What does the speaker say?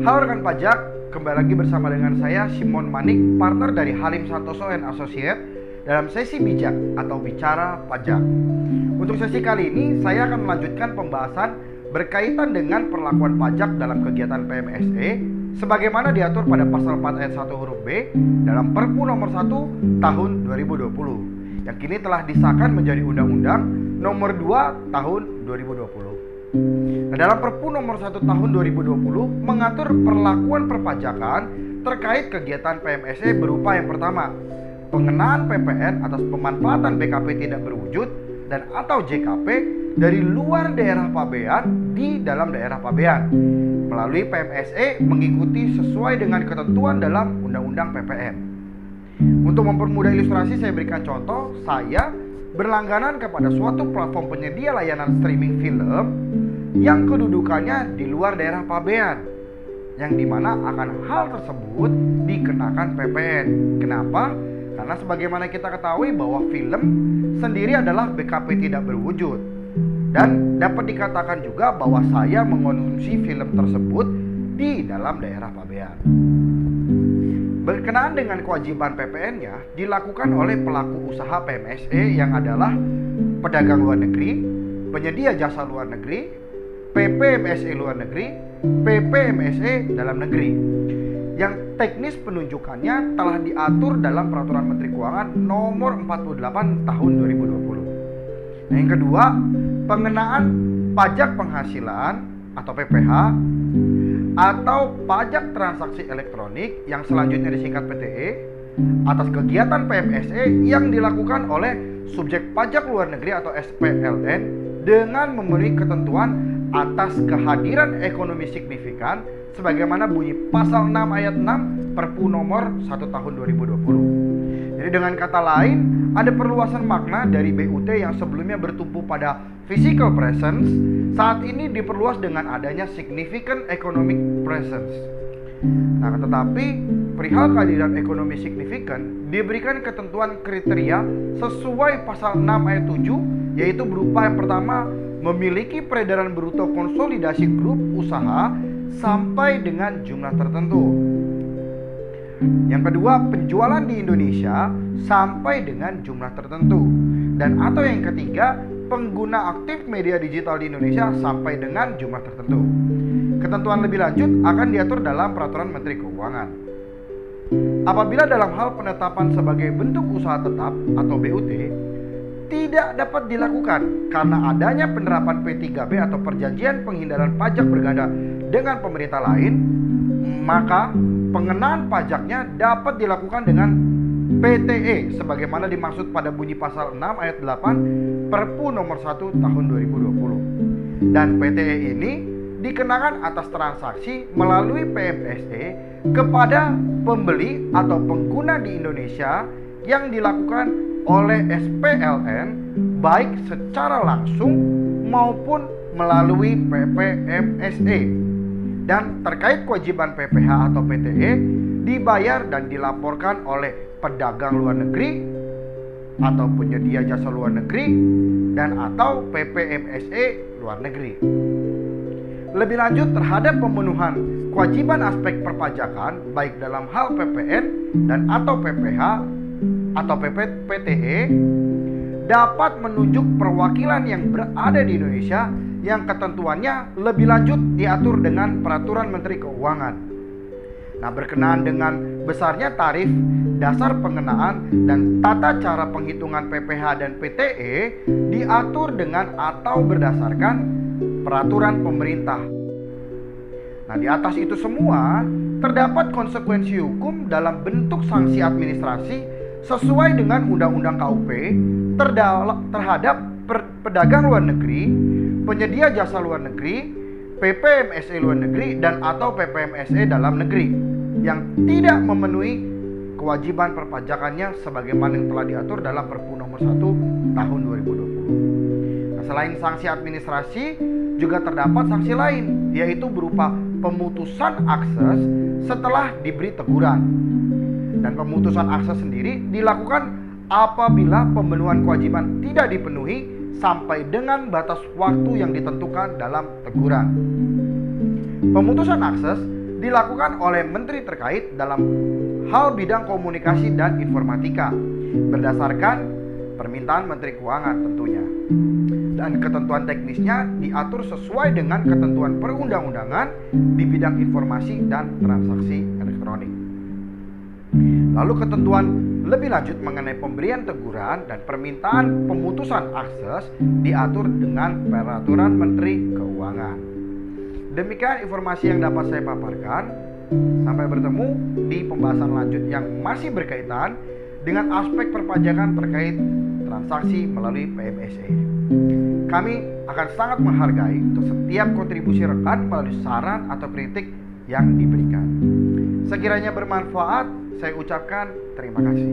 Halo rekan pajak, kembali lagi bersama dengan saya Simon Manik, partner dari Halim Santoso & Associate dalam sesi bijak atau bicara pajak. Untuk sesi kali ini, saya akan melanjutkan pembahasan berkaitan dengan perlakuan pajak dalam kegiatan PMSE sebagaimana diatur pada pasal 4 ayat 1 huruf B dalam Perpu nomor 1 tahun 2020 yang kini telah disahkan menjadi Undang-Undang nomor 2 tahun 2020. Nah, dalam Perpu nomor 1 tahun 2020 mengatur perlakuan perpajakan terkait kegiatan PMSE berupa yang pertama, pengenaan PPN atas pemanfaatan BKP tidak berwujud dan atau JKP dari luar daerah pabean di dalam daerah pabean melalui PMSE mengikuti sesuai dengan ketentuan dalam Undang-Undang PPN. Untuk mempermudah ilustrasi, saya berikan contoh. Saya berlangganan kepada suatu platform penyedia layanan streaming film yang kedudukannya di luar daerah pabean, yang dimana akan hal tersebut dikenakan PPN. Kenapa? Karena sebagaimana kita ketahui bahwa film sendiri adalah BKP tidak berwujud, dan dapat dikatakan juga bahwa saya mengonsumsi film tersebut di dalam daerah pabean. Berkenaan dengan kewajiban PPN-nya dilakukan oleh pelaku usaha PMSE yang adalah pedagang luar negeri, penyedia jasa luar negeri, PPMSE luar negeri, PPMSE dalam negeri. Yang teknis penunjukannya telah diatur dalam Peraturan Menteri Keuangan nomor 48 tahun 2020. Nah, yang kedua, pengenaan pajak penghasilan atau PPH atau pajak transaksi elektronik yang selanjutnya disingkat PTE atas kegiatan PMSE yang dilakukan oleh subjek pajak luar negeri atau SPLN dengan memenuhi ketentuan atas kehadiran ekonomi signifikan sebagaimana bunyi pasal 6 ayat 6 Perpu nomor 1 tahun 2020. Jadi dengan kata lain, ada perluasan makna dari BUT yang sebelumnya bertumpu pada physical presence, saat ini diperluas dengan adanya significant economic presence. Nah, tetapi perihal kehadiran ekonomi signifikan diberikan ketentuan kriteria sesuai pasal 6 ayat 7, yaitu berupa yang pertama, memiliki peredaran bruto konsolidasi grup usaha sampai dengan jumlah tertentu. Yang kedua, penjualan di Indonesia sampai dengan jumlah tertentu. Dan atau yang ketiga, pengguna aktif media digital di Indonesia sampai dengan jumlah tertentu. Ketentuan lebih lanjut akan diatur dalam Peraturan Menteri Keuangan. Apabila dalam hal penetapan sebagai bentuk usaha tetap atau BUT tidak dapat dilakukan karena adanya penerapan P3B atau perjanjian penghindaran pajak berganda dengan pemerintah lain, maka pengenaan pajaknya dapat dilakukan dengan PTE sebagaimana dimaksud pada bunyi pasal 6 ayat 8 Perpu nomor 1 tahun 2020. Dan PTE ini dikenakan atas transaksi melalui PMSE kepada pembeli atau pengguna di Indonesia yang dilakukan oleh SPLN baik secara langsung maupun melalui PPMSE. Dan terkait kewajiban PPH atau PTE dibayar dan dilaporkan oleh pedagang luar negeri atau penyedia jasa luar negeri dan atau PPMSE luar negeri. Lebih lanjut terhadap pemenuhan kewajiban aspek perpajakan baik dalam hal PPN dan atau PPH atau PTE dapat menunjuk perwakilan yang berada di Indonesia yang ketentuannya lebih lanjut diatur dengan Peraturan Menteri Keuangan. Nah, berkenaan dengan besarnya tarif, dasar pengenaan, dan tata cara penghitungan PPH dan PTE diatur dengan atau berdasarkan peraturan pemerintah. Nah, di atas itu semua terdapat konsekuensi hukum dalam bentuk sanksi administrasi sesuai dengan Undang-Undang KUP terhadap pedagang luar negeri, penyedia jasa luar negeri, PPMSE luar negeri, dan atau PPMSE dalam negeri yang tidak memenuhi kewajiban perpajakannya sebagaimana yang telah diatur dalam Perpu nomor 1 tahun 2020. Nah, selain sanksi administrasi, juga terdapat sanksi lain, yaitu berupa pemutusan akses setelah diberi teguran. Dan pemutusan akses sendiri dilakukan apabila pemenuhan kewajiban tidak dipenuhi sampai dengan batas waktu yang ditentukan dalam teguran. Pemutusan akses dilakukan oleh menteri terkait dalam hal bidang komunikasi dan informatika berdasarkan permintaan Menteri Keuangan tentunya. Dan ketentuan teknisnya diatur sesuai dengan ketentuan perundang-undangan di bidang informasi dan transaksi elektronik. Lalu ketentuan lebih lanjut mengenai pemberian teguran dan permintaan pemutusan akses diatur dengan peraturan Menteri Keuangan. Demikian informasi yang dapat saya paparkan. Sampai bertemu di pembahasan lanjut yang masih berkaitan dengan aspek perpajakan terkait transaksi melalui PMSE. Kami akan sangat menghargai untuk setiap kontribusi rekan melalui saran atau kritik yang diberikan. Sekiranya bermanfaat, saya ucapkan terima kasih.